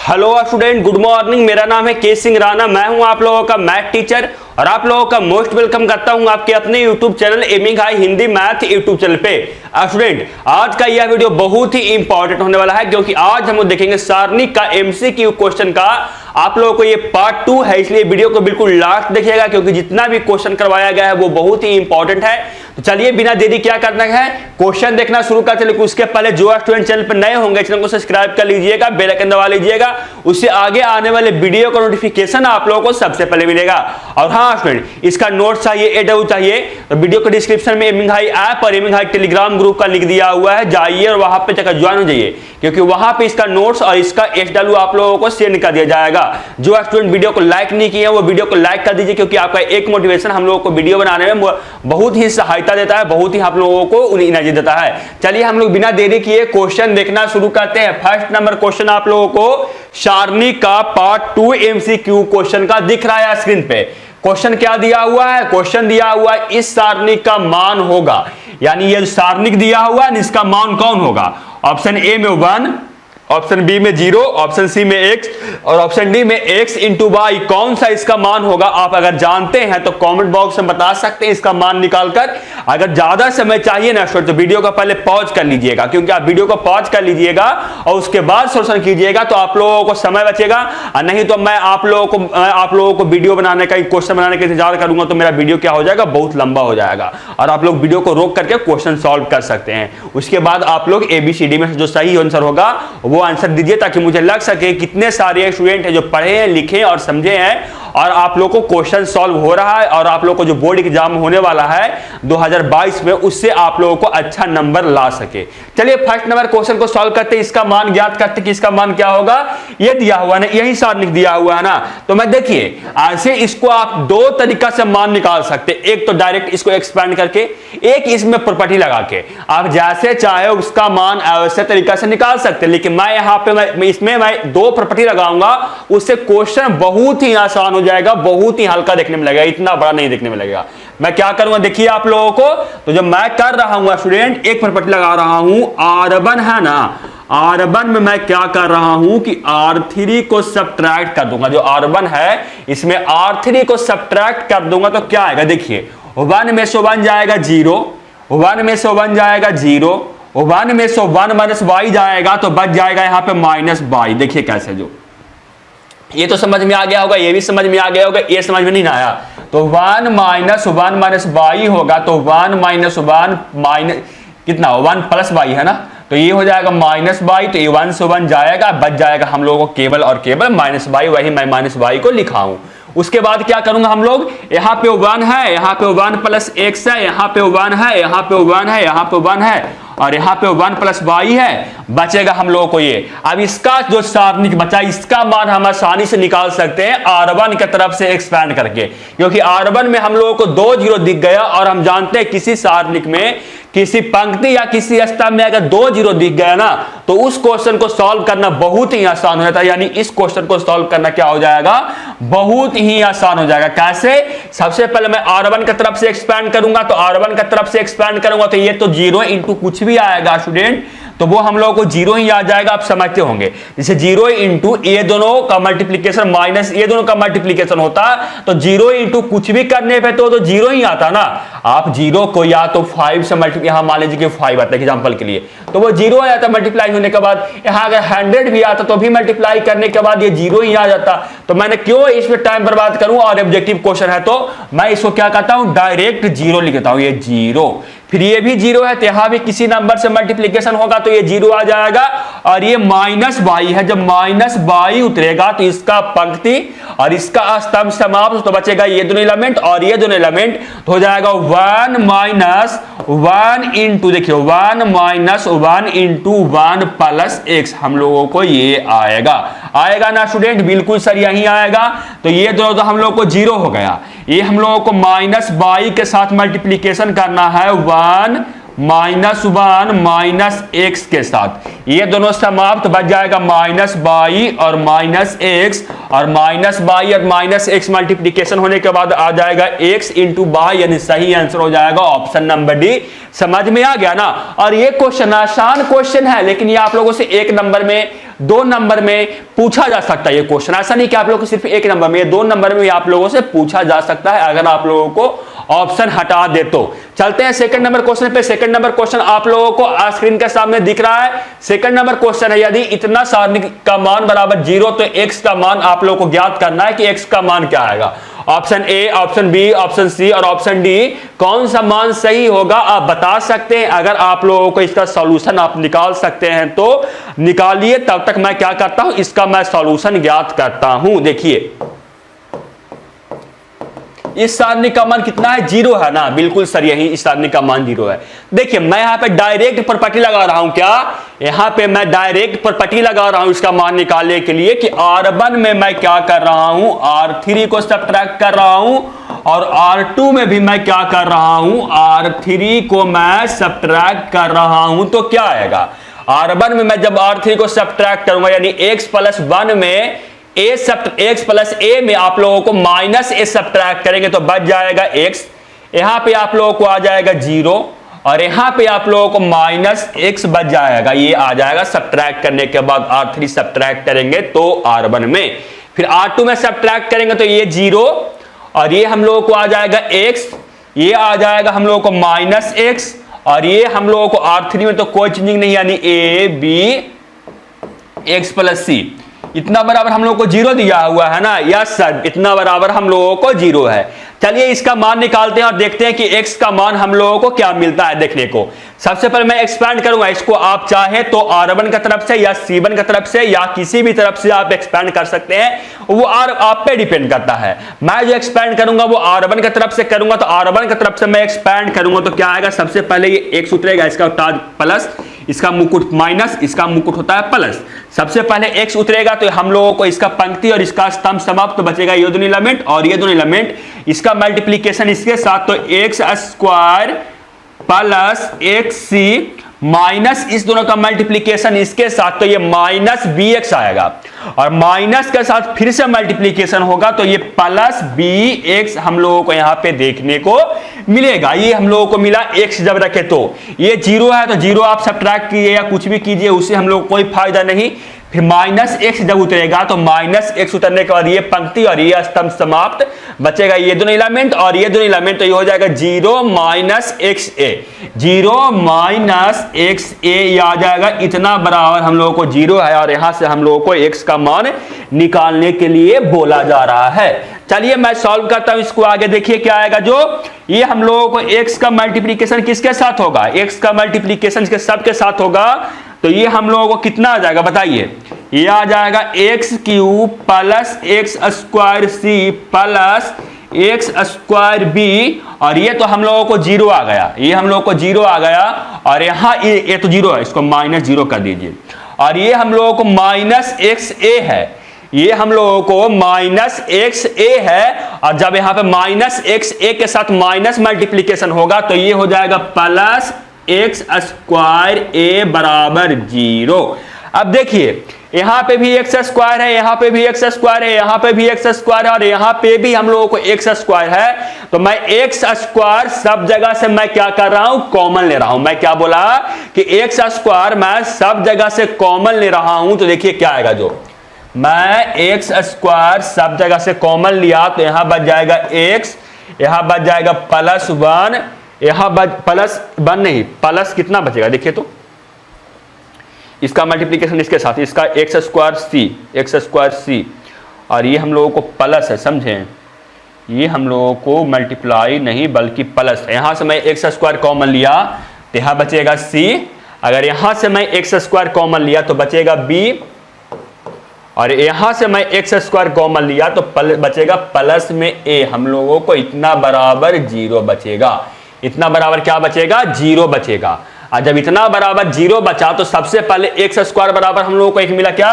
Hello student, good morning. मेरा नाम है के सिंह राणा। मैं हूं आप लोगों का मैथ टीचर और आप लोगों का मोस्ट वेलकम करता हूं आपके अपने YouTube channel aiming high Hindi math YouTube channel पे। स्टूडेंट, आज का यह वीडियो बहुत ही इंपॉर्टेंट होने वाला है क्योंकि आज हम लोग देखेंगे सारणिक का एमसीक्यू क्वेश्चन का। आप लोगों को ये पार्ट 2 है, इसलिए वीडियो को बिल्कुल लास्ट देखिएगा क्योंकि जितना भी क्वेश्चन करवाया गया है वो बहुत ही इंपॉर्टेंट है। तो चलिए बिना देरी क्या करना है, क्वेश्चन देखना शुरू करते हैं। उसके पहले जो स्टूडेंट चैनल पर नए होंगे चैनल को सब्सक्राइब कर लीजिएगा, बेल आइकन दबा लीजिएगा, उससे आगे आने वाले वीडियो का नोटिफिकेशन आप लोगों को सबसे पहले मिलेगा। और हाँ स्टूडेंट, इसका नोट चाहिए, एडब्ल्यू चाहिए तो वीडियो के डिस्क्रिप्शन में एमिंग हाई ऐप और एमिंग हाई टेलीग्राम ग्रुप का लिंक दिया हुआ है, जाइए और वहां पे जाकर ज्वाइन हो जाइए क्योंकि वहां पे इसका नोट्स और इसका एसडब्ल्यू आप लोगों को सेंड कर दिया जाएगा। जो स्टूडेंट वीडियो को लाइक नहीं किए हैं वो वीडियो को लाइक कर दीजिए क्योंकि आपका एक मोटिवेशन हम लोगों को वीडियो बनाने में बहुत ही सहायता देता है, बहुत ही आप लोगों को एनर्जी देता है। चलिए हम लोग बिना देरी किए क्वेश्चन देखना शुरू करते हैं। फर्स्ट नंबर क्वेश्चन आप लोगों को सारणिक का पार्ट 2 एमसीक्यू क्वेश्चन का दिख रहा है स्क्रीन पे। क्वेश्चन क्या दिया हुआ है? क्वेश्चन दिया हुआ है इस सारणिक का मान होगा, यानी ये सारणिक दिया हुआ है, इसका मान कौन होगा? ऑप्शन ए में 1, ऑप्शन बी में 0, ऑप्शन सी में x और ऑप्शन डी में x इंटू वाई। कौन सा इसका मान होगा? आप अगर जानते हैं तो कमेंट बॉक्स में बता सकते हैं इसका मान निकालकर। अगर ज्यादा समय चाहिए ना तो वीडियो को पहले पॉज कर लीजिएगा क्योंकि आप वीडियो को पॉज कर लीजिएगा और उसके बाद सोल्यूशन कीजिएगा तो आप लोगों को समय बचेगा। और नहीं तो मैं आप लोगों को वीडियो बनाने का, क्वेश्चन बनाने का इंतजार करूंगा तो मेरा वीडियो क्या हो जाएगा, बहुत लंबा हो जाएगा और आप लोग वीडियो को रोक करके क्वेश्चन सॉल्व कर सकते हैं। उसके बाद आप लोग एबीसीडी में जो सही आंसर होगा वो आंसर दीजिए ताकि मुझे लग सके कितने सारे स्टूडेंट हैं जो पढ़े हैं, लिखे और समझे हैं और आप लोग को क्वेश्चन सॉल्व हो रहा है और आप लोग को जो बोर्ड एग्जाम होने वाला है 2022 में उससे आप लोगों को अच्छा नंबर ला सके। चलिए फर्स्ट नंबर क्वेश्चन को सॉल्व करते हैं, इसका मान ज्ञात करते कि इसका मान क्या होगा। ये दिया हुआ है ना, यही सारणिक दिया हुआ है ना, तो मैं देखिए ऐसे इसको आप दो तरीका से मान निकाल सकते। एक तो डायरेक्ट इसको एक्सपेंड करके, एक इसमें प्रॉपर्टी लगा के। आप जैसे चाहे उसका मान ऐसे तरीका से निकाल सकते, लेकिन मैं यहाँ पे इसमें मैं दो प्रॉपर्टी लगाऊंगा, उससे क्वेश्चन बहुत ही आसान हो जाएगा, बहुत ही हल्का देखने में लगेगा, इतना बड़ा नहीं देखने में लगेगा। मैं क्या करूंगा देखिए आप लोगों को, तो जो मैं कर रहा हूं स्टूडेंट, एक प्रॉपर्टी लगा रहा हूं R1 है ना, R1 में मैं क्या कर रहा हूं कि R3 को सब्ट्रैक्ट कर दूंगा। जो R1 है इसमें R3 को सब्ट्रैक्ट कर दूंगा तो क्या आएगा देखिए, 1 में से 1 जाएगा 0, 1 में से 1 जाएगा 0, 1 में से 1 माइनस y जाएगा तो बच जाएगा यहाँ पे माइनस y। देखिए कैसे, जो ये तो समझ में आ गया होगा, ये भी समझ में आ गया होगा, ये समझ में नहीं आया तो 1 माइनस y होगा तो 1 माइनस 1 माइनस कितना 1 प्लस y है ना, तो ये हो जाएगा माइनस y। तो ये 1 से 1 जाएगा, बच जाएगा हम लोगों को केवल और केवल माइनस y, वही मैं माइनस y को लिखा हूं। उसके बाद क्या करूंगा हम लोग, यहाँ पे 1 है, यहाँ पे 1 प्लस x है, यहाँ पे 1 है, यहाँ पे 1 है, यहाँ पे 1 है और यहाँ पे 1 प्लस y है, बचेगा हम लोगों को ये। अब इसका जो सारणिक बचा, इसका मान हम आसानी से निकाल सकते हैं R1 की तरफ से एक्सपैंड करके, क्योंकि R1 में हम लोगों को 2 0 दिख गया और हम जानते हैं किसी सारणिक में, किसी पंक्ति या किसी स्तंभ में अगर 2 0 दिख गया ना तो उस क्वेश्चन को सॉल्व करना बहुत ही आसान हो जाता है। यानी इस क्वेश्चन को सॉल्व करना क्या हो जाएगा, बहुत ही आसान हो जाएगा। कैसे? सबसे पहले मैं R1 की तरफ से एक्सपैंड करूंगा, तो R1 की तरफ से एक्सपैंड करूंगा तो ये तो 0 इंटू कुछ भी आएगा स्टूडेंट, तो वो हम लोगों को 0 ही आ जाएगा। आप समझते होंगे जैसे 0 इंटू ये दोनों का मल्टीप्लीकेशन माइनस ये दोनों का मल्टीप्लीकेशन होता तो 0 इंटू कुछ भी करने पे तो 0 ही आता ना। आप 0 को या तो 5 से मल्टीप्लाई, यहां मान लीजिए कि 5 आता है एग्जांपल के लिए, तो वो 0 आ जाता मल्टीप्लाई होने के बाद। यहां अगर 100 भी आता तो भी मल्टीप्लाई करने के बाद ये 0 ही आ जाता। तो मैंने क्यों इसमें टाइम बर्बाद करूं, और ऑब्जेक्टिव क्वेश्चन है तो मैं इसको क्या करता हूं, डायरेक्ट 0 लिखता हूं। ये 0, फिर ये भी 0 है तो यहां भी किसी नंबर से मल्टीप्लीकेशन होगा तो ये 0 आ जाएगा और ये माइनस y है। जब माइनस y उतरेगा तो इसका पंक्ति और इसका स्तंभ समाप्त, तो बचेगा ये दोनों एलिमेंट और ये दोनों एलिमेंट, तो हो जाएगा 1 माइनस 1 इंटू, देखिए 1 माइनस 1 इंटू 1 प्लस x, हम लोगों को ये आएगा ना स्टूडेंट, बिल्कुल सर यही आएगा। तो ये दोनों तो हम लोग को 0 हो गया, ये हम लोगों को माइनस y के साथ मल्टीप्लीकेशन करना है 1 -1 माइनस एक्स के साथ, ये दोनों समाप्त, बच जाएगा माइनस बाई और माइनस एक्स, और माइनस बाई और माइनस एक्स मल्टीप्लीकेशन होने के बाद आ जाएगा एक्स इंटू बाई, यानी सही आंसर हो जाएगा ऑप्शन नंबर डी। समझ में आ गया ना। और ये क्वेश्चन आसान क्वेश्चन है, लेकिन ये आप लोगों से 1 नंबर में 2 नंबर में पूछा जा सकता है। ये क्वेश्चन ऐसा नहीं कि आप लोगों को सिर्फ 1 नंबर में, 2 नंबर में आप लोगों से पूछा जा सकता है अगर आप लोगों को ऑप्शन हटा दे तो। चलते हैं सेकंड नंबर क्वेश्चन पे। सेकंड नंबर क्वेश्चन आप लोगों को स्क्रीन के सामने दिख रहा है। सेकंड नंबर क्वेश्चन है, यदि इतना सारणी का मान बराबर 0 तो x का मान आप लोगों को ज्ञात करना है कि x का मान क्या आएगा। Option A, option B, option C और ऑप्शन डी, कौन सा मान सही होगा आप बता सकते हैं। अगर आप लोगों को इसका सॉल्यूशन आप निकाल सकते हैं तो निकालिए, तब तक मैं क्या करता हूं, इसका मैं सॉल्यूशन ज्ञात करता हूं। देखिए इस सारणी का मान कितना है, 0 है ना, बिल्कुल सही है, इस सारणी का मान 0 है। देखिए मैं यहां पे डायरेक्ट प्रॉपर्टी लगा रहा हूं, क्या यहां पे मैं डायरेक्ट प्रॉपर्टी लगा रहा हूं इसका मान निकालने के लिए कि R1 में मैं क्या कर रहा हूं, R3 को सब्ट्रैक्ट कर रहा हूं, और R2 में भी मैं क्या कर रहा हूं, R3 को मैं सब्ट्रैक्ट कर रहा हूं। तो क्या आएगा, R1 में मैं जब R3 को सब्ट्रैक्ट करूंगा, यानी x+1 में x प्लस ए में आप लोगों को माइनस ए सब्ट्रैक्ट करेंगे तो बच जाएगा x, यहां पे आप लोगों को आ जाएगा 0, और यहां पे आप लोगों को माइनस x बच जाएगा, ये आ जाएगा। सब्ट्रैक्ट करने के बाद R3 सब्ट्रैक्ट करेंगे तो R1 में, फिर R2 में सब्ट्रैक्ट करेंगे तो ये 0, और ये हम लोगों को आ जाएगा x, ये आ जाएगा हम लोगों को माइनस x, और ये हम लोगों को R3 में तो कोई चेंजिंग नहीं, यानी a b x प्लस सी, इतना बराबर हम लोगों को 0 दिया हुआ है ना। यस सर, इतना बराबर हम लोगों को 0 है। चलिए इसका मान निकालते हैं और देखते हैं कि x का मान हम लोगों को क्या मिलता है। देखने को सबसे पहले मैं एक्सपैंड करूंगा इसको, आप चाहे तो R1 की तरफ से या C1 की तरफ से या किसी भी तरफ से आप एक्सपैंड कर सकते हैं, वो आप पे डिपेंड करता है। मैं जो एक्सपैंड करूंगा वो R1 की तरफ से करूंगा, तो R1 की तरफ से मैं एक्सपैंड करूंगा तो क्या आएगा, सबसे पहले ये x उतरेगा, इसका ताज प्लस, इसका मुकुट माइनस, इसका मुकुट होता है प्लस। सबसे पहले x उतरेगा तो हम लोगों को इसका पंक्ति और इसका स्तंभ समाप्त, तो बचेगा ये दोनों एलिमेंट और ये दोनों एलिमेंट, इसका मल्टीप्लीकेशन इसके साथ, तो x square plus xc minus इस दोनों का मल्टीप्लीकेशन इसके साथ, तो ये माइनस bx आएगा, और माइनस के साथ फिर से मल्टीप्लीकेशन होगा तो ये प्लस bx हम लोगों को यहां पे देखने को मिलेगा। ये हम लोगों को मिला, x जब रखे तो ये 0 है, तो 0 आप सब्ट्रैक्ट कीजिए या कुछ भी कीजिए, उससे हम लोग कोई फायदा नहीं। फिर माइनस x जब उतरेगा तो माइनस x उतरने के बाद ये पंक्ति और ये स्तंभ समाप्त, बचेगा ये दोनों एलिमेंट और ये दोनों एलिमेंट, तो ये हो जाएगा 0 माइनस xa, 0 माइनस xa, ये आ जाएगा इतना बराबर हम लोगों को 0 है, और यहां से हम लोगों को x का मान निकालने के लिए बोला जा रहा है। चलिए मैं सॉल्व करता हूं इसको आगे। देखिए क्या आएगा, जो ये हम लोगों को x का मल्टीप्लीकेशन किसके साथ होगा, x का मल्टीप्लीकेशन के सब के साथ होगा, तो ये हम लोगों को कितना आ जाएगा बताइए, ये आ जाएगा x cube plus x square C plus x square B, और ये तो हम लोगों को 0 आ गया, ये हम लोगों को 0 आ गया, और यहाँ ये तो 0 है, इसको माइनस 0 कर दीजिए, और ये हम लोगों को माइनस xa है, ये हम लोगों को माइनस xa है, और जब यहाँ पे माइनस xa के साथ माइनस मल्टीप्लीकेशन होगा तो ये हो जाएगा प्लस x स्क्वायर a बराबर 0। अब देखिए यहां पे भी x स्क्वायर है, यहां पे भी x स्क्वायर है, यहां पे भी x स्क्वायर है, और यहां पे भी हम लोगों को x स्क्वायर है, तो मैं x स्क्वायर सब जगह से मैं क्या कर रहा हूं, कॉमन ले रहा हूं। मैं क्या बोला कि x स्क्वायर मैं सब जगह से कॉमन ले रहा हूं, तो देखिए क्या आएगा, जो मैं x स्क्वायर सब जगह से कॉमन लिया तो यहां बच जाएगा x, यहां बच जाएगा +1, यहां +1 नहीं, प्लस कितना बचेगा देखिए, तो इसका मल्टीप्लीकेशन इसके साथ, इसका x स्क्वायर सी, और ये हम लोगों को प्लस है, समझें, ये हम लोगों को मल्टीप्लाई नहीं बल्कि प्लस है। यहां से मैं x स्क्वायर कॉमन लिया तो यहां बचेगा c, अगर यहां से मैं x स्क्वायर कॉमन लिया तो बचेगा b, और यहां से मैं x स्क्वायर कॉमन लिया तो बचेगा प्लस में a, हम लोगों को इतना बराबर 0 बचेगा, इतना बराबर क्या बचेगा, 0 बचेगा। और जब इतना बराबर 0 बचा तो सबसे पहले x स्क्वायर बराबर हम लोगों को एक मिला, क्या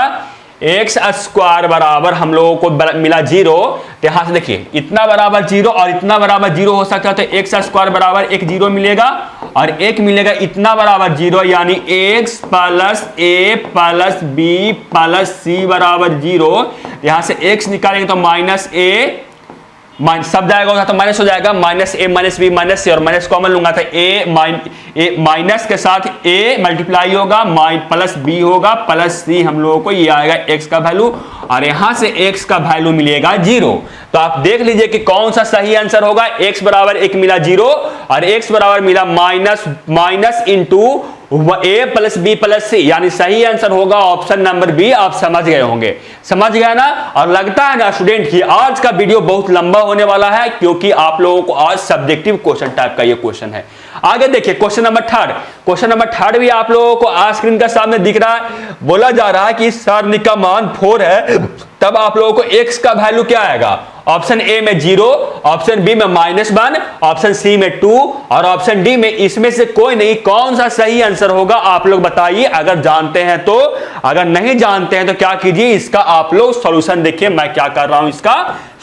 x स्क्वायर बराबर हम लोगों को मिला 0, तो यहां से देखिए इतना बराबर 0 और इतना बराबर 0 हो सकता है, तो x स्क्वायर बराबर एक 0 मिलेगा, और एक मिलेगा इतना बराबर 0, यानी x plus a plus b plus c बराबर 0। यहां से x निकालेंगे तो माइनस a सब जाएगा तो माइनस हो जाएगा, माइनस ए माइनस बी माइनस सी, और माइनस कॉमन लूंगा तो ए माइनस के साथ a मल्टीप्लाई होगा, प्लस b होगा प्लस c, हम लोगों को ये आएगा x का वैल्यू, और यहां से x का वैल्यू मिलेगा 0। तो आप देख लीजिए कि कौन सा सही आंसर होगा। x बराबर एक मिला 0 और x बराबर मिला minus into a plus B plus C, यानी सही आंसर होगा ऑप्शन नंबर बी। आप समझ गए होंगे, समझ गए ना। और लगता है ना स्टूडेंट कि आज का वीडियो बहुत लंबा होने वाला है, क्योंकि आप लोगों को आज सब्जेक्टिव क्वेश्चन टाइप का ये क्वेश्चन है। आगे देखिए question number third. Question number third भी आप लोगों को आज स्क्रीन के सामने दिख रहा है। बोला जा रहा है कि सारणी का मान 4 है, तब आप लोगों को x का वैल्यू क्या आएगा। ऑप्शन ए में 0, ऑप्शन बी में -1, ऑप्शन सी में 2 और ऑप्शन डी में इसमें से कोई नहीं। कौन सा सही आंसर होगा आप लोग बताइए। अगर जानते हैं तो, अगर नहीं जानते हैं तो क्या कीजिए, इसका आप लोग सॉल्यूशन देखिए। मैं क्या कर रहा हूं, इसका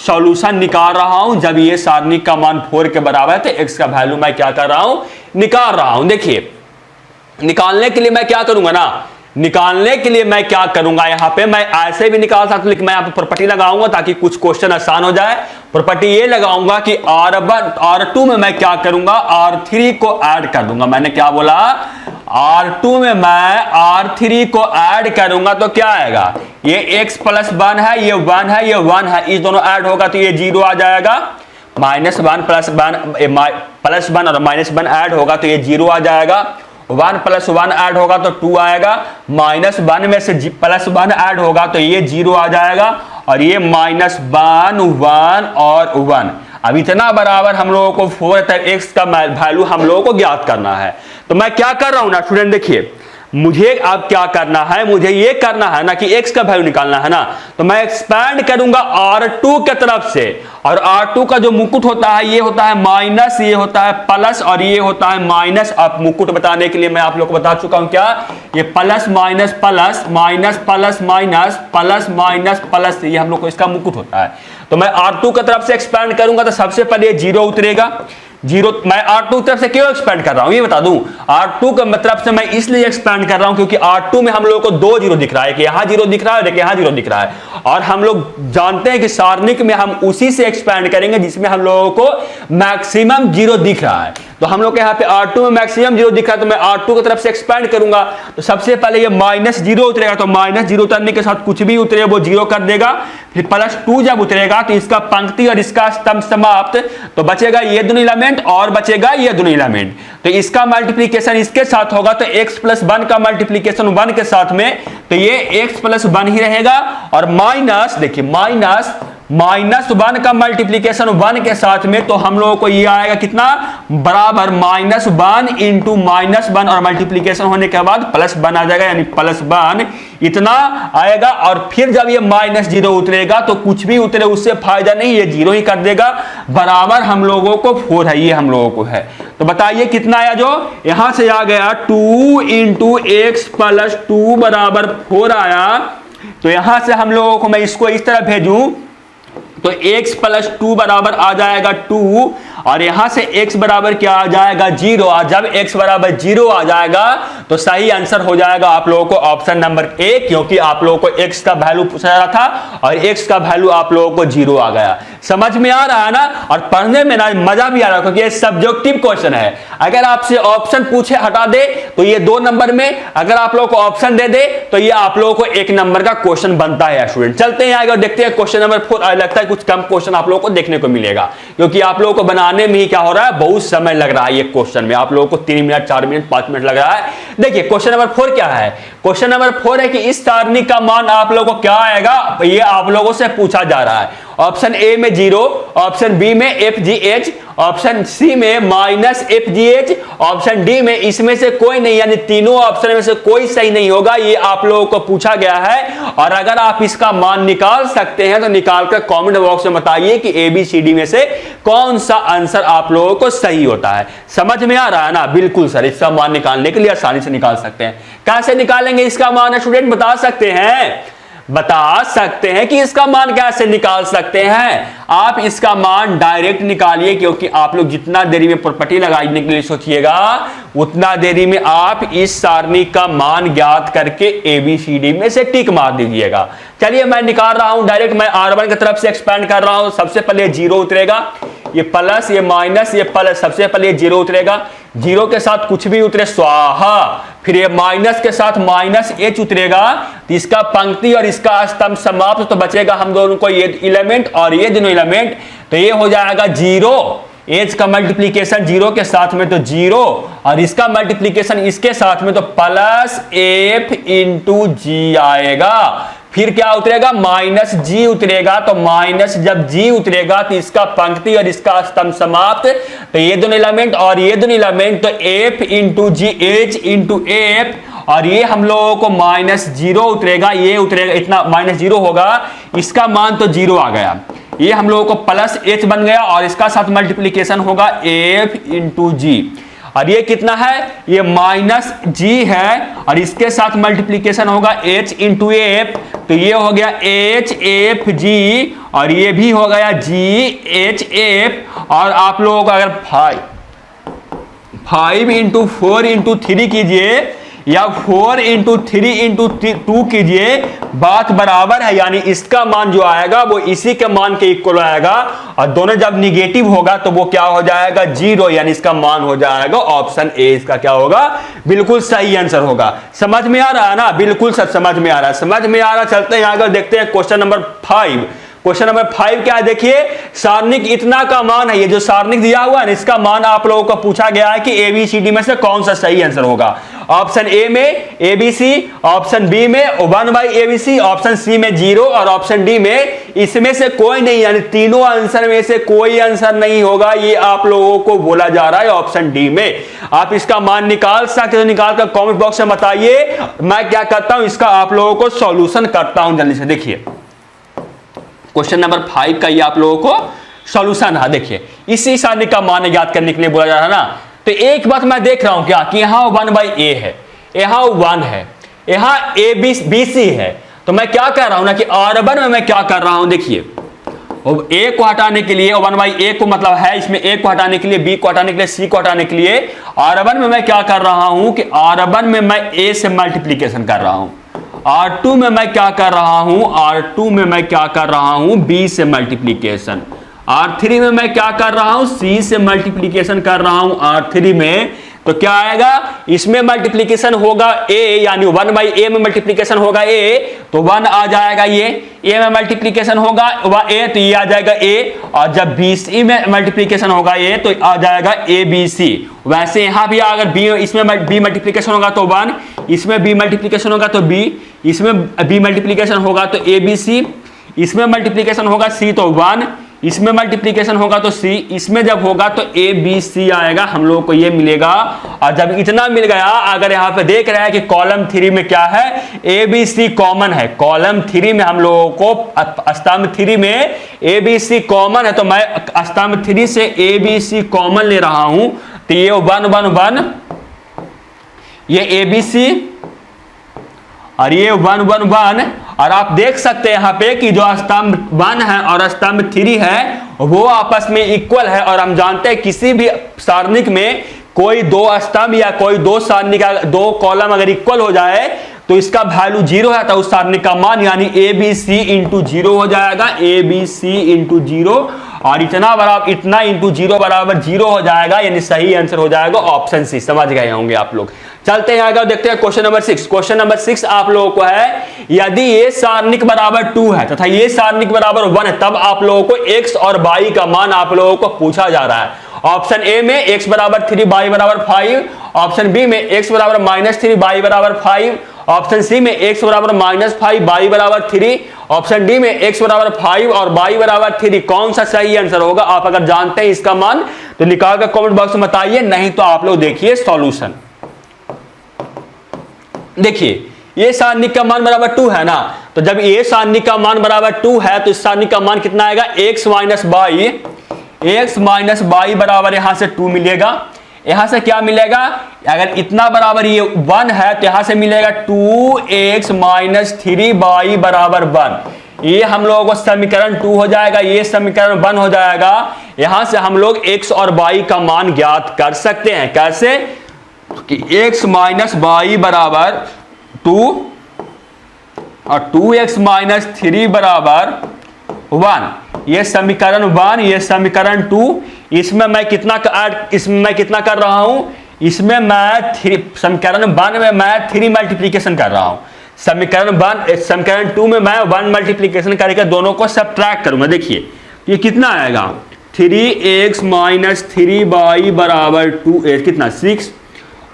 सॉल्यूशन निकाल रहा हूं। जब ये सारणी का मान 4 के बराबर है तो x का वैल्यू मैं क्या कर रहा हूं, निकाल रहा हूं। देखिए निकालने के लिए मैं क्या करूंगा ना, निकालने के लिए मैं क्या करूंगा, यहां पे मैं ऐसे भी निकाल सकता हूं, लेकिन मैं यहां पे प्रॉपर्टी लगाऊंगा ताकि कुछ क्वेश्चन आसान हो जाए। प्रॉपर्टी ये लगाऊंगा कि R2 में मैं क्या करूंगा, R3 को ऐड कर दूंगा। मैंने क्या बोला, R2 में मैं R3 को ऐड करूंगा तो क्या आएगा, ये x प्लस 1 है, ये 1 है, ये 1 है, इस दोनों ऐड होगा तो ये 0 आ जाएगा। -1 प्लस 1 और -1 ऐड होगा तो ये 0 आ जाएगा। 1 प्लस 1 ऐड होगा तो 2 आएगा। -1 में से प्लस 1 ऐड होगा तो ये 0 आ जाएगा। और ये -1 1 और 1, अब इतना बराबर हम लोगों को 4 तक x का वैल्यू हम लोगों को ज्ञात करना है। तो मैं क्या कर रहा हूं ना स्टूडेंट, देखिए मुझे अब क्या करना है, मुझे ये करना है ना कि x का वैल्यू निकालना है ना। तो मैं एक्सपैंड करूंगा R2 के तरफ से, और R2 का जो मुकुट होता है ये होता है माइनस, ये होता है प्लस और ये होता है माइनस। अब मुकुट बताने के लिए मैं आप लोग को बता चुका हूं क्या, ये plus minus plus minus plus minus plus minus plus, ये हम लोग को इसका मुकुट होता है। तो मैं R2 की तरफ से एक्सपैंड करूंगा तो सबसे पहले ये 0 उतरेगा। 0 मैं R2 की तरफ से क्यों एक्सपैंड कर रहा हूं ये बता दूं। R2 का मतलब से मैं इसलिए एक्सपैंड कर रहा हूं क्योंकि R2 में हम लोगों को 2 0 दिख रहा है, कि यहां 0 दिख रहा है, देखिए यहां 0 दिख रहा है। और हम लोग जानते हैं कि सारणिक में हम उसी से एक्सपैंड करेंगे जिसमें हम लोगों को मैक्सिमम 0 दिख रहा है। तो हम लोग के यहाँ पे R2 में मैक्सिमम 0 दिख रहा है, तो मैं R2 की तरफ से एक्सपैंड करूंगा। तो सबसे पहले ये -0 उतरेगा, तो -0 उतरने के साथ कुछ भी उतरे वो 0 कर देगा। फिर +2 जब उतरेगा तो इसका पंक्ति और इसका स्तंभ समाप्त, तो बचेगा ये दोनों एलिमेंट और बचेगा ये दोनों एलिमेंट। तो इसका मल्टीप्लीकेशन इसके साथ होगा, तो x + 1 का मल्टीप्लीकेशन 1 के साथ में, तो ये x + 1 ही रहेगा। और माइनस, देखिए -1 का मल्टीप्लीकेशन 1 के साथ में, तो हम लोगों को ये आएगा कितना, बराबर -1 × -1, और मल्टीप्लीकेशन होने के बाद +1 आ जाएगा, यानी +1 इतना आएगा। और फिर जब ये -0 उतरेगा तो कुछ भी उतरे उससे फायदा नहीं, ये 0 ही कर देगा। बराबर हम लोगों को 4 है, ये हम लोगों को है। तो बताइए कितना आया, जो यहां से आ गया 2 × x + 2 बराबर 4 आया। तो यहां से हम लोगों को, मैं इसको इस तरह भेजूं तो x + 2 बराबर आ जाएगा 2, और यहां से x बराबर क्या आ जाएगा 0। और जब x बराबर 0 आ जाएगा तो सही आंसर हो जाएगा आप लोगों को ऑप्शन नंबर ए, क्योंकि आप लोगों को x का वैल्यू पूछा जा रहा था और x का वैल्यू आप लोगों को 0 आ गया। समझ में आ रहा है ना, और पढ़ने में ना मजा भी आ रहा है, क्योंकि ये सब्जेक्टिव क्वेश्चन है। अगर आपसे ऑप्शन पूछे हटा दे तो ये 2 नंबर में, अगर आप लोगों को ऑप्शन दे दे तो ये आप लोगों को 1 नंबर का क्वेश्चन बनता है स्टूडेंट। चलते हैं आगे और देखते हैं क्वेश्चन नंबर 4। लगता है कुछ कम क्वेश्चन आप लोगों को देखने को मिलेगा, क्योंकि आप लोगों को बनाने में ही क्या हो रहा है, बहुत समय लग रहा है। ये क्वेश्चन में आप लोगों को 3 मिनट 4 मिनट 5 मिनट लग रहा है। देखिए क्वेश्चन नंबर 4 क्या है। क्वेश्चन नंबर 4 है कि इस सारणी का मान आप लोगों को क्या आएगा, ये आप लोगों से पूछा जा रहा है। ऑप्शन ए में 0, ऑप्शन बी में FGH, ऑप्शन सी में -FGH, ऑप्शन डी में इसमें से कोई नहीं, यानी तीनों ऑप्शन में से कोई सही नहीं होगा। ये आप लोगों को पूछा गया है। और अगर आप इसका मान निकाल सकते हैं तो निकाल कर कमेंट बॉक्स में बताइए कि ABCD में से कौन सा आंसर आप लोगों को सही होता है। समझ में आ रहा है ना, बिल्कुल सर। इसका मान निकालने के लिए आसानी से निकाल सकते हैं। कैसे निकालेंगे इसका मान, स्टूडेंट बता सकते हैं। बता सकते हैं कि इसका मान कैसे निकाल सकते हैं? आप इसका मान डायरेक्ट निकालिए, क्योंकि आप लोग जितना देरी में प्रॉपर्टी लगाने के लिए सोचिएगा उतना देरी में आप इस सारणी का मान ज्ञात करके ABCD में से टिक मार दीजिएगा। चलिए मैं निकाल रहा हूं डायरेक्ट, मैं R1 की तरफ से एक्सपेंड कर रहा हूं। सबसे पहले 0 उतरेगा, ये प्लस, ये माइनस, ये प्लस। सबसे पहले 0 उतरेगा, 0 के साथ कुछ भी उतरे स्वाहा। फिर ये माइनस के साथ माइनस H उतरेगा, तो इसका पंक्ति और इसका स्तंभ समाप्त, तो बचेगा हम दोनों को ये एलिमेंट और ये दोनों एलिमेंट, तो ये हो जाएगा 0। H का मल्टीप्लीकेशन 0 के साथ में तो 0, और इसका मल्टीप्लीकेशन इसके साथ में तो प्लस F इंटू G आएगा। फिर क्या उतरेगा? माइनस G उतरेगा, तो माइनस जब G उतरेगा तो इसका पंक्ति और इसका स्तंभ समाप्त, तो ये दोनों एलिमेंट और ये दोनों एलिमेंट, तो F into G, H into F, और ये हम लोगों को माइनस 0 उतरेगा, ये उतरेगा, इतना माइनस 0 होगा, इसका मान तो 0 आ गया। ये हम लोगों को प्लस H बन गया, और इसका साथ मल्टीप्लीकेशन होगा F इंटू G, और ये कितना है? ये माइनस G है, और इसके साथ मल्टीप्लीकेशन होगा H इंटू F, तो ये हो गया HFG, और ये भी हो गया GHF। और आप लोग अगर 5 इंटू 4 इंटू 3 कीजिए या 4 इंटू 3 इंटू 2 कीजिए, बात बराबर है, यानी इसका मान जो आएगा वो इसी के मान के इक्वल आएगा, और दोनों जब निगेटिव होगा तो वो क्या हो जाएगा? 0, यानी इसका मान हो जाएगा ऑप्शन ए। इसका क्या होगा? बिल्कुल सही आंसर होगा। समझ में आ रहा है ना? बिल्कुल सब समझ में आ रहा है, समझ में आ रहा। चलते हैं आगे, देखते हैं क्वेश्चन नंबर 5। क्वेश्चन नंबर 5 क्या है? देखिए, सारणिक इतना का मान है, ये जो सारणिक दिया हुआ है, इसका मान आप लोगों को पूछा गया है कि ABCD में से कौन सा सही आंसर होगा। ऑप्शन ए में ABC, ऑप्शन बी में 1/ABC, ऑप्शन सी में 0, और ऑप्शन डी में इसमें से कोई नहीं, यानी तीनों आंसर में से कोई आंसर नहीं होगा। ये आप लोगों को बोला जा रहा है ऑप्शन डी में। आप इसका मान निकाल सकते हो, निकाल कर कॉमेंट बॉक्स में बताइए। मैं क्या करता हूं, इसका आप लोगों को सॉल्यूशन करता हूं जल्दी से। देखिए क्वेश्चन नंबर 5 का ये आप लोगों को सॉल्यूशन है। देखिए, इसी सारणी का मान ज्ञात करने के लिए बोला जा रहा है ना, तो एक बात मैं देख रहा हूं क्या कि यहां 1/A है, यहां 1 है, यहां ABC है, तो मैं क्या कर रहा हूं ना कि R1 में मैं क्या कर रहा हूं, देखिए A को हटाने के लिए 1/A को मतलब है इसमें A को हटाने के लिए, B को हटाने के लिए, C को हटाने के लिए, R1 में मैं क्या कर रहा हूं कि R1 में मैं A से मल्टीप्लीकेशन कर रहा हूं, R2 में मैं क्या कर रहा हूं, R2 में मैं क्या कर रहा हूं, B से मल्टीप्लीकेशन, R3 में मैं क्या कर रहा हूं, C से मल्टीप्लीकेशन कर रहा हूं R3 में, तो क्या आएगा, इसमें मल्टीप्लीकेशन होगा A, यानी 1/A में मल्टीप्लीकेशन होगा A, तो 1 आ जाएगा, ये A में मल्टीप्लीकेशन होगा A, तो ये आ जाएगा A, और जब BC में मल्टीप्लीकेशन होगा A, तो आ जाएगा ABC। वैसे यहां भी अगर B इसमें B मल्टीप्लीकेशन होगा तो 1, इसमें B मल्टीप्लीकेशन होगा तो B, इसमें B मल्टीप्लीकेशन होगा तो ABC, इसमें मल्टीप्लीकेशन होगा C तो 1, इसमें मल्टीप्लीकेशन होगा तो C, इसमें जब होगा तो ABC आएगा, हम लोगों को ये मिलेगा। और जब इतना मिल गया, अगर यहाँ पे देख रहे हैं कि कॉलम 3 में क्या है, ABC कॉमन है, कॉलम 3 में हम लोगों को स्तंभ 3 में ABC कॉमन है, तो मैं स्तंभ 3 से ABC कॉमन ले रहा हूं, तो ये 1 1 1, ये ABC और ये 1 1 1, और आप देख सकते हैं यहाँ पे कि जो स्तंभ 1 है और स्तंभ 3 है वो आपस में इक्वल है, और हम जानते हैं किसी भी सारणिक में कोई दो स्तंभ या कोई दो सारणी का दो कॉलम अगर इक्वल हो जाए तो इसका वैल्यू 0 है, तो उस सारणी का मान यानी ABC इंटू 0 हो जाएगा, ABC इंटू 0, और इतना बराबर इतना इंटू 0 बराबर 0 हो जाएगा, यानी सही आंसर हो जाएगा ऑप्शन सी। समझ गए होंगे आप लोग। चलते हैं आगे, देखते हैं क्वेश्चन नंबर 6। क्वेश्चन नंबर 6 आप लोगों को है, यदि ये सारणिक बराबर 2 है तथा ये सारणिक बराबर 1 है, तब आप लोगों को x और y का मान आप लोगों को पूछा जा रहा है। ऑप्शन ए में x बराबर 3 y बराबर 5, ऑप्शन बी में x बराबर -3 y बराबर 5, ऑप्शन सी में x बराबर -5 y बराबर 3, ऑप्शन डी में x बराबर 5 और y बराबर 3। कौन सा सही आंसर होगा? आप अगर जानते हैं इसका मान तो निकाल कर कमेंट बॉक्स में बताइए, नहीं तो आप लोग देखिए सॉल्यूशन। देखिए ये सारणिक का मान बराबर 2 है ना, तो जब ये सारणिक का मान बराबर 2 है तो इस सारणिक का मान कितना आएगा, x माइनस बाई बराबर यहां से 2 मिलेगा, यहां से क्या मिलेगा, अगर इतना बराबर ये 1 है तो यहां से मिलेगा 2x माइनस 3y बराबर 1। ये हम लोगों को समीकरण 2 हो जाएगा, ये समीकरण 1 हो जाएगा। यहां से हम लोग x और y का मान ज्ञात कर सकते हैं। कैसे कि x माइनस y बराबर 2 और 2x माइनस 3 बराबर 1। ये समीकरण 1, ये समीकरण 2। इसमें मैं कितना कर रहा हूं, इसमें मैं समीकरण 1 में मैं 3 मल्टीप्लीकेशन कर रहा हूं। समीकरण 2 में मैं 1 मल्टीप्लीकेशन करके दोनों को सब्ट्रैक्ट करूंगा। देखिए ये कितना आएगा, 3x माइनस 3y बराबर 2 कितना 6,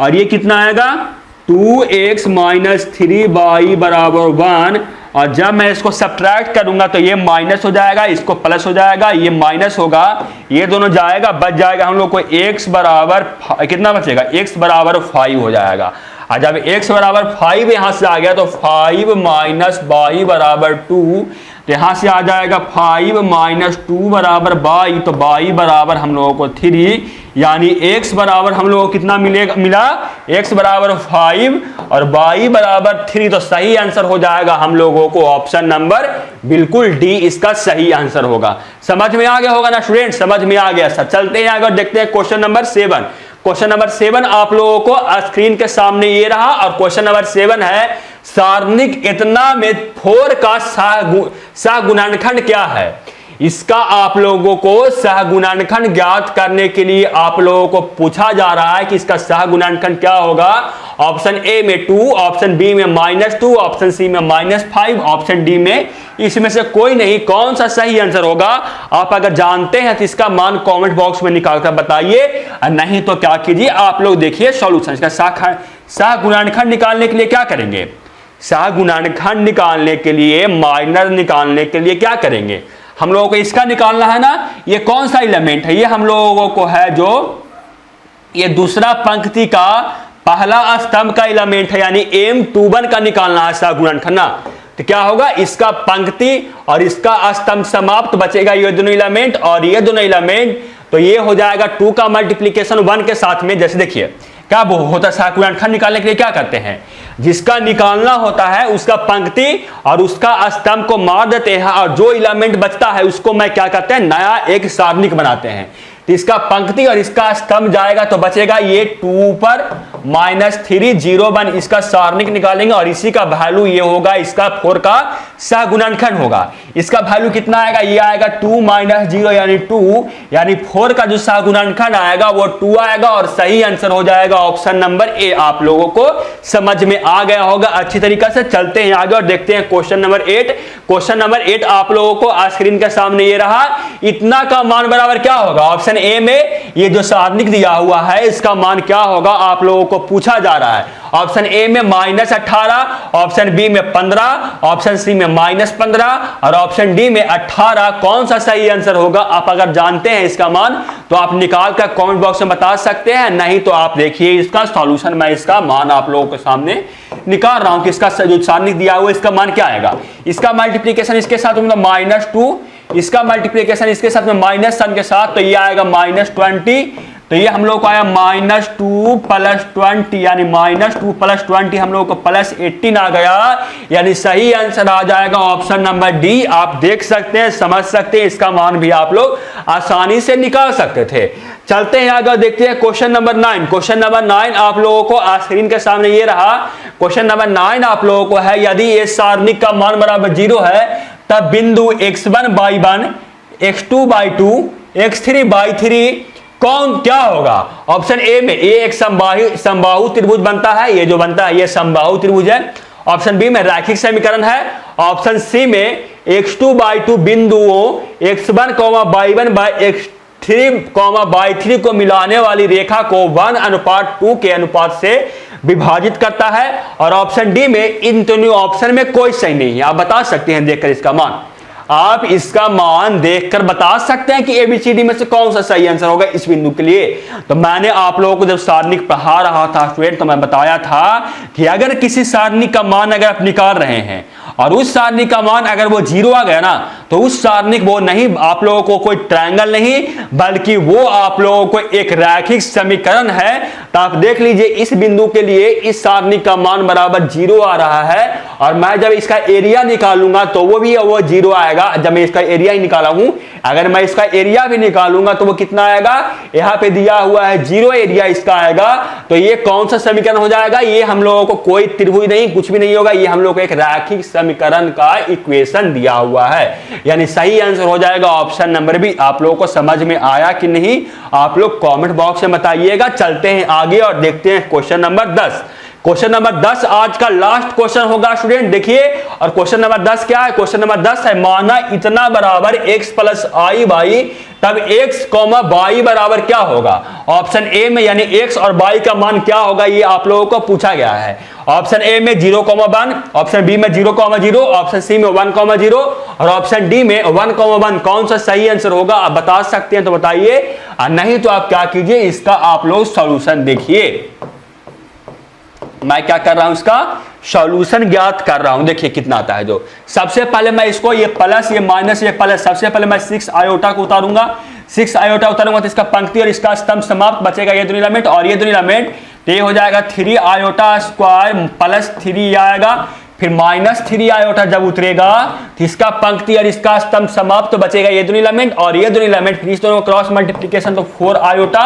और ये कितना आएगा 2x माइनस 3y बराबर 1। और जब मैं इसको सब्ट्रैक्ट करूंगा तो ये माइनस हो जाएगा, इसको प्लस हो जाएगा, ये माइनस होगा, ये दोनों जाएगा, बच जाएगा हम लोग को x बराबर कितना बचेगा, x बराबर 5 हो जाएगा। और जब x बराबर 5 यहां से आ गया तो 5 माइनस y बराबर 2, तो यहां से आ जाएगा 5 माइनस 2 बराबर y, तो y बराबर हम लोगों को 3, यानी x बराबर हम लोगों को कितना मिला x बराबर 5 और y बराबर 3। तो सही आंसर हो जाएगा हम लोगों को ऑप्शन नंबर बिल्कुल डी, इसका सही आंसर होगा। समझ में आ गया होगा ना स्टूडेंट, समझ में आ गया। चलते हैं आगे, देखते हैं क्वेश्चन नंबर 7। क्वेश्चन नंबर 7 आप लोगों को स्क्रीन के सामने ये रहा, और क्वेश्चन नंबर 7 है सारणिक इतना में 4 का सहगुणनखंड क्या है। इसका आप लोगों को सहगुणनखंड ज्ञात करने के लिए आप लोगों को पूछा जा रहा है कि इसका सहगुणनखंड क्या होगा। ऑप्शन ए में 2, ऑप्शन बी में -2, ऑप्शन सी में -5, ऑप्शन डी में इसमें से कोई नहीं। कौन सा सही आंसर होगा, आप अगर जानते हैं तो इसका मान कमेंट बॉक्स में निकाल कर बताइए, नहीं तो क्या कीजिए आप लोग देखिए सॉल्यूशन। इसका सहगुणनखंड निकालने के लिए क्या करेंगे, सहगुणनखंड निकालने के लिए, माइनर निकालने के लिए क्या करेंगे, हम लोगों को इसका निकालना है ना। ये कौन सा एलिमेंट है, ये हम लोगों को है जो ये दूसरा पंक्ति का पहला स्तंभ का एलिमेंट है, यानी M21 का निकालना है सहगुणनखंड ना। तो क्या होगा, इसका पंक्ति और इसका स्तंभ समाप्त, बचेगा ये दोनों एलिमेंट और ये दोनों एलिमेंट। तो ये हो जाएगा 2 का मल्टीप्लीकेशन 1 के साथ में। जैसे देखिए क्या होता है, सहगुणनखंड निकालने के लिए क्या करते हैं, जिसका निकालना होता है उसका पंक्ति और उसका स्तंभ को मार देते हैं, और जो एलिमेंट बचता है उसको मैं क्या करते हैं, नया एक सारणिक बनाते हैं। तो इसका पंक्ति और इसका स्तंभ जाएगा तो बचेगा ये 2 पर -3 0 1, इसका सारणिक निकालेंगे और इसी का वैल्यू ये होगा, इसका 4 का सहगुणनखंड होगा। इसका वैल्यू कितना आएगा, ये आएगा 2 - 0 यानी 2, यानी 4 का जो सहगुणनखंड आएगा वो 2 आएगा, और सही आंसर हो जाएगा ऑप्शन नंबर ए। आप लोगों को समझ में आ गया होगा अच्छी तरीके से। चलते हैं आगे और देखते हैं क्वेश्चन नंबर 8। क्वेश्चन नंबर 8 आप लोगों को स्क्रीन के सामने ये रहा, इतना का मान बराबर क्या होगा। ऑप्शन ए में ये जो सारणिक दिया हुआ है इसका मान क्या होगा, आप लोगों को पूछा जा रहा है। ऑप्शन ए में -18, ऑप्शन बी में 15, ऑप्शन सी में -15 और ऑप्शन डी में 18। कौन सा सही आंसर होगा, आप अगर जानते हैं इसका मान तो आप निकाल कर कमेंट बॉक्स में बता सकते हैं, नहीं तो आप देखिए इसका सॉल्यूशन, मैं इसका मान आप लोगों के सामने निकाल रहा हूं कि इसका जो सारणिक दिया हुआ है इसका मान क्या आएगा। इसका मल्टीप्लीकेशन इसके साथ मतलब -2, इसका मल्टीप्लीकेशन इसके साथ में -1 के साथ, तो ये आएगा -20। तो ये हम लोग को आया -2 + 20, यानी -2 + 20 हम लोग को +18 आ गया, यानी सही आंसर आ जाएगा ऑप्शन नंबर डी। आप देख सकते हैं, समझ सकते हैं, इसका मान भी आप लोग आसानी से निकाल सकते थे। चलते हैं आगे, देखते हैं क्वेश्चन नंबर 9। क्वेश्चन नंबर 9 आप लोगों को स्क्रीन के सामने ये रहा। क्वेश्चन नंबर 9 आप लोगों को है, यदि ये सारणिक का मान बराबर 0 है तब बिंदु x1/1, x2/2, x3/3 कौन क्या होगा। ऑप्शन ए में ये एक समबाहु त्रिभुज बनता है, ये जो बनता है ये समबाहु त्रिभुज है। ऑप्शन बी में रैखिक समीकरण है। ऑप्शन सी में x2/2 बिंदुओं x1,y1/x3,y3 को मिलाने वाली रेखा को 1:2 के अनुपात से विभाजित करता है। और ऑप्शन डी में इन दोनों ऑप्शन में कोई सही नहीं है। आप बता सकते हैं देखकर इसका मान, आप इसका मान देखकर बता सकते हैं कि एबीसीडी में से कौन सा सही आंसर होगा इस बिंदु के लिए। तो मैंने आप लोगों को जब सारणिक पढ़ा रहा था स्टूडेंट, तो मैं बताया था कि अगर किसी सारणिक का मान अगर आप निकाल रहे हैं और उस सारणिक का मान अगर वो 0 आ गया ना, तो उस सारणिक वो नहीं, आप लोगों को कोई ट्रायंगल नहीं, बल्कि वो आप लोगों को एक रैखिक समीकरण है। तो आप देख लीजिए इस बिंदु के लिए इस सारणिक का मान बराबर 0 आ रहा है, और मैं जब इसका एरिया निकालूंगा तो वो 0 आएगा। जब मैं इसका एरिया ही निकाला हूं, अगर मैं इसका एरिया भी निकालूंगा तो वो कितना आएगा, यहां पे दिया हुआ है 0 एरिया इसका आएगा। तो ये कौन सा समीकरण हो जाएगा, ये हम लोगों को कोई त्रिभुज नहीं, कुछ भी नहीं होगा, ये हम लोग को एक रैखिक समीकरण का इक्वेशन दिया हुआ है। यानी सही आंसर हो जाएगा ऑप्शन नंबर बी। आप लोगों को समझ में आया कि नहीं, आप लोग कमेंट बॉक्स में बताइएगा। चलते हैं आगे और देखते हैं क्वेश्चन नंबर 10। क्वेश्चन नंबर 10 आज का लास्ट क्वेश्चन होगा स्टूडेंट, देखिए। और क्वेश्चन नंबर 10 क्या है, क्वेश्चन नंबर 10 है माना इतना बराबर x प्लस आई बाई, तब x कॉमा बाई बराबर क्या होगा। ऑप्शन ए में यानी x और बाई का मान क्या होगा, ये आप लोगों को पूछा गया है। ऑप्शन ए में 0,1, ऑप्शन बी में 0,0, ऑप्शन सी में 1,0 और ऑप्शन डी में 1,1। कौन सा सही आंसर होगा आप बता सकते हैं तो बताइए, और नहीं तो आप क्या कीजिए, इसका आप लोग सॉल्यूशन देखिए। मैं क्या कर रहा हूं, इसका सॉल्यूशन ज्ञात कर रहा हूं। देखिए कितना आता है। जो सबसे पहले मैं इसको ये प्लस ये माइनस ये प्लस, सबसे पहले मैं 6 आयोटा को उतारूंगा। 6 आयोटा उतारूंगा तो इसका पंक्ति और इसका स्तंभ समाप्त, बचेगा ये दोनों एलिमेंट और ये दोनों एलिमेंट। तो ये हो जाएगा 3 आयोटा स्क्वायर प्लस 3 आएगा, फिर माइनस 3 आयोटा जब उतरेगा तो इसका पंक्ति और इसका स्तंभ समाप्त, तो बचेगा ये दोनों एलिमेंट और ये दोनों एलिमेंट। फिर इस दोनों का क्रॉस मल्टीप्लीकेशन तो 4 आयोटा,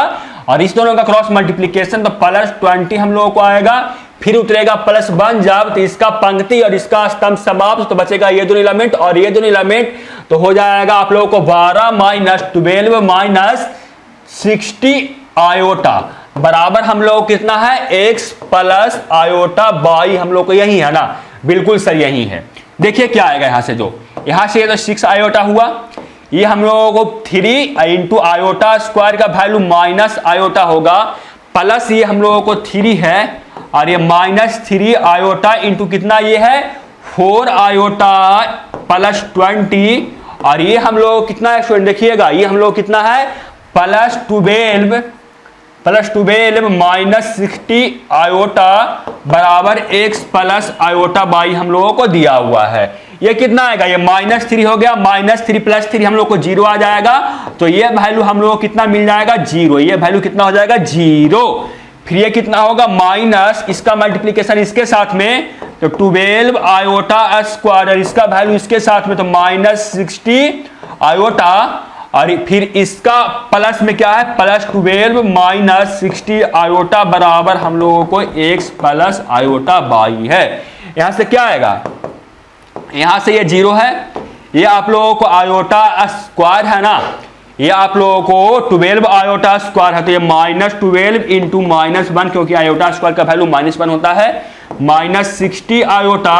और इस दोनों का क्रॉस मल्टीप्लीकेशन तो प्लस 20 हम लोगों को आएगा। फिर उतरेगा +1 जब, तो इसका पंक्ति और इसका स्तंभ समाप्त, तो बचेगा ये दोनों एलिमेंट और ये दोनों एलिमेंट। तो हो जाएगा आप लोगों को 12 माइनस 12 माइनस 60 आयोटा बराबर हम लोग कितना है, x प्लस आयोटा बाई। हम लोग को यही है ना, बिल्कुल सही यही है। देखिए क्या आएगा यहां से, जो यहां से ये तो 6 आयोटा हुआ, ये हम लोगों को 3 इंटू आयोटा स्क्वायर का वैल्यू माइनस आयोटा होगा, प्लस ये हम लोगों को 3 है, और ये माइनस 3 आयोटा इंटू कितना ये है 4 आयोटा प्लस 20, और ये हम लोग कितना है स्टूडेंट देखिएगा, ये हम लोग कितना है प्लस 12 माइनस 60 आयोटा बराबर x प्लस आयोटा बाई हम लोगों को दिया हुआ है। ये कितना आएगा, ये -3 हो गया, -3 प्लस 3 हम लोग को 0 आ जाएगा। तो ये वैल्यू हम लोग को कितना मिल जाएगा 0, ये वैल्यू कितना हो जाएगा 0। फिर ये कितना होगा माइनस इसका मल्टीप्लीकेशन इसके साथ में, तो 12 आयोटा स्क्वायर, इसका वैल्यू इसके साथ में तो -60 आयोटा, और फिर इसका प्लस में क्या है +12 माइनस 60 आयोटा बराबर हम लोगों को x प्लस आयोटा बाई है। यहां से क्या आएगा, यहां से ये 0 है, ये आप लोगों को आयोटा स्क्वायर है ना, ये आप लोगों को 12 आयोटा स्क्वायर है, तो ये -12 इंटू -1, क्योंकि आयोटा स्क्वायर का वैल्यू -1 होता है, -60 आयोटा।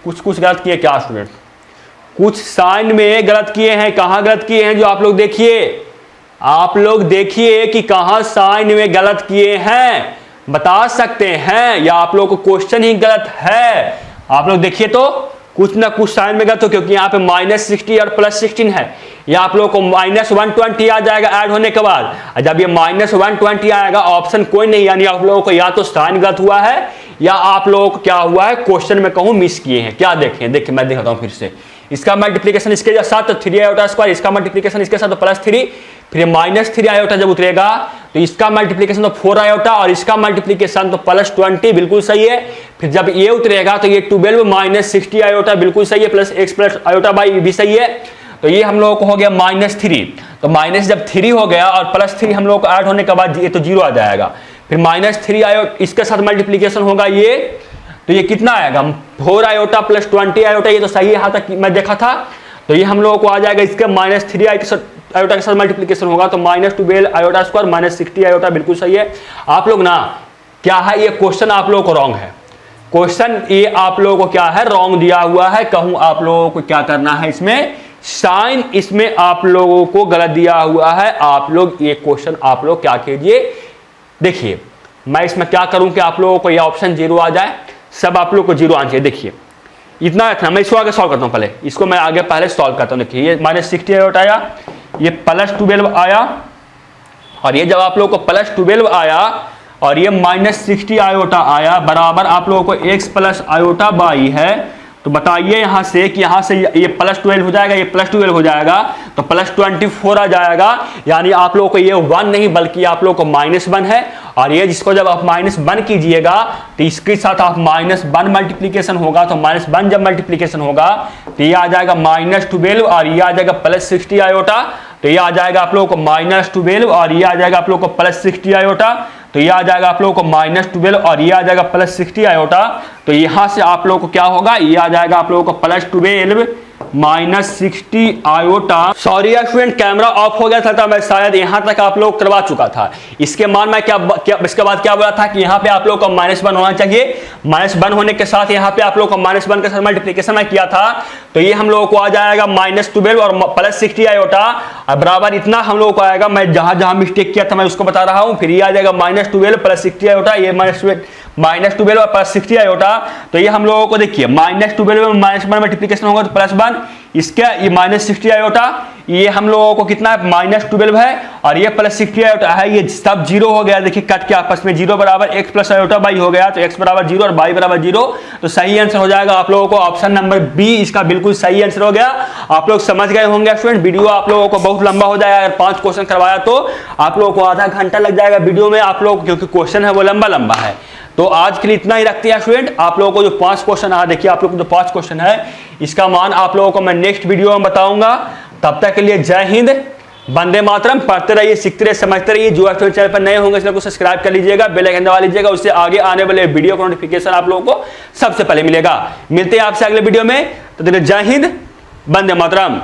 कुछ गलत किए क्या स्टूडेंट, कुछ साइन में गलत किए हैं। कहां गलत किए हैं, जो आप लोग देखिए, आप लोग देखिए कि कहां साइन में गलत किए हैं, बता सकते हैं, या आप लोग को क्वेश्चन ही गलत है। आप लोग देखिए तो कुछ ना कुछ साइन में गलत हो, क्योंकि यहाँ पे -60 और +16 है, ये आप लोगों को -120 आ जाएगा ऐड होने के बाद। जब ये -120 आएगा ऑप्शन कोई नहीं, यानी आप लोगों को या तो साइन गलत हुआ है, या आप लोगों को क्या हुआ है क्वेश्चन में कहूं मिस किए हैं। क्या देखें, देखिए मैं दिखाता हूं फिर से। इसका मल्टीप्लीकेशन इसके साथ तो 3 आयोटा स्क्वायर, इसका मल्टीप्लीकेशन इसके साथ तो +3, फिर -3 आयोटा जब उतरेगा तो इसका मल्टीप्लीकेशन तो 4 आयोटा, और इसका मल्टीप्लीकेशन तो +20 बिल्कुल सही है। फिर जब ये उतरेगा तो ये 12 माइनस 60 आयोटा बिल्कुल सही है, plus x plus iota by भी सही है। तो ये हम लोगों को हो गया -3, तो माइनस जब 3 हो गया और +3 हम लोग को ऐड होने के बाद ये तो 0 आ जाएगा। फिर -3 आयोटा इसके साथ मल्टीप्लीकेशन होगा ये, तो ये कितना आएगा 4 आयोटा प्लस 20 आयोटा, ये तो सही है, यहाँ तक मैं देखा था। तो ये हम लोगों को आ जाएगा, इसके -3 आयोटा के साथ मल्टीप्लीकेशन होगा तो -12 आयोटा स्क्वायर -60 आयोटा बिल्कुल सही है। आप लोग ना क्या है, ये क्वेश्चन आप लोगों को रॉन्ग है, क्वेश्चन ये आप लोगों को क्या है रॉन्ग दिया हुआ है। कहूं आप लोगों को क्या करना है, इसमें साइन इसमें आप लोगों को गलत दिया हुआ है। आप लोग ये क्वेश्चन आप लोग क्या कीजिए, देखिए मैं इसमें क्या करूं कि आप लोगों को ये ऑप्शन 0 आ जाए, सब आप लोग को 0 आना चाहिए। देखिए इतना रखना, मैं इसको आगे सॉल्व करता हूं, पहले इसको मैं आगे पहले सॉल्व करता हूं। देखिए ये -60 आयोटा आया, ये +12 आया, और ये जब आप लोगों को +12 आया और ये -60 आयोटा आया बराबर आप लोगों को x प्लस आयोटा बाई है, तो बताइए यहाँ से कि यहाँ से ये +12 हो जाएगा, ये +12 हो जाएगा, तो +24 आ जाएगा। यानी आप लोगों को ये 1 नहीं बल्कि आप लोगों को -1 है। और ये जिसको जब आप -1 कीजिएगा तो इसके साथ आप -1 मल्टीप्लीकेशन होगा, तो -1 जब मल्टीप्लीकेशन होगा तो ये आ जाएगा -12 और ये आ जाएगा +60 आयोटा। तो ये आ जाएगा आप लोगों को -12 और ये आ जाएगा आप लोगों को +60 आयोटा। तो ये आ जाएगा आप लोगों को -12 और ये आ जाएगा +60 आयोटा। तो यहां से आप लोगों को क्या होगा, ये आ जाएगा आप लोगों को +12 -60 iota. Sorry student, camera off हो गया था मैं शायद यहां तक आप लोग करवा चुका था। इसके मान मैं इसके बाद क्या बोला था कि यहाँ पे आप लोग को -1 होना चाहिए। -1 होने के साथ यहाँ पे आप लोग को -1 के साथ मल्टीप्लीकेशन में किया था, तो ये हम लोगों को आ जाएगा -12 और +60 आयोटा बराबर इतना हम लोगों को आएगा। मैं जहां जहां मिस्टेक किया था मैं उसको बता रहा हूं। फिर ये आ जाएगा -12 +60 आयोटा, ये -12 और +60 आयोटा। तो ये हम लोगों को देखिए -12 में -1 मल्टीप्लीकेशन होगा तो +1, इसका ये -60 आयोटा, ये हम लोगों को कितना है -12 है और ये +60 आयोटा है। ये सब 0 हो गया, देखिए कट के आपस में 0 बराबर x प्लस आयोटा y हो गया। तो x बराबर 0 और y बराबर 0, तो सही आंसर हो जाएगा आप लोगों को ऑप्शन नंबर बी, इसका बिल्कुल सही आंसर हो गया। आप लोग समझ गए होंगे स्टूडेंट। वीडियो आप लोगों को बहुत लंबा हो जाएगा, अगर 5 क्वेश्चन करवाया तो आप लोगों को आधा घंटा लग जाएगा वीडियो में आप लोग, क्योंकि क्वेश्चन है वो लंबा है। तो आज के लिए इतना ही रखते हैं स्टूडेंट। आप लोगों को जो 5 क्वेश्चन है, देखिए आप लोगों को जो 5 क्वेश्चन है इसका मान आप लोगों को मैं नेक्स्ट वीडियो में बताऊंगा। तब तक के लिए जय हिंद, वंदे मातरम। पढ़ते रहिए, सीखते रहिए, समझते रहिए। जो एक्चुअल चैनल पर नए होंगे इसलिए को सब्सक्राइब कर लीजिएगा, बेल आइकन दबा लीजिएगा, उससे आगे आने वाले वीडियो का नोटिफिकेशन आप लोगों को सबसे पहले मिलेगा। मिलते हैं आपसे अगले वीडियो में, तो जय हिंद, वंदे मातरम।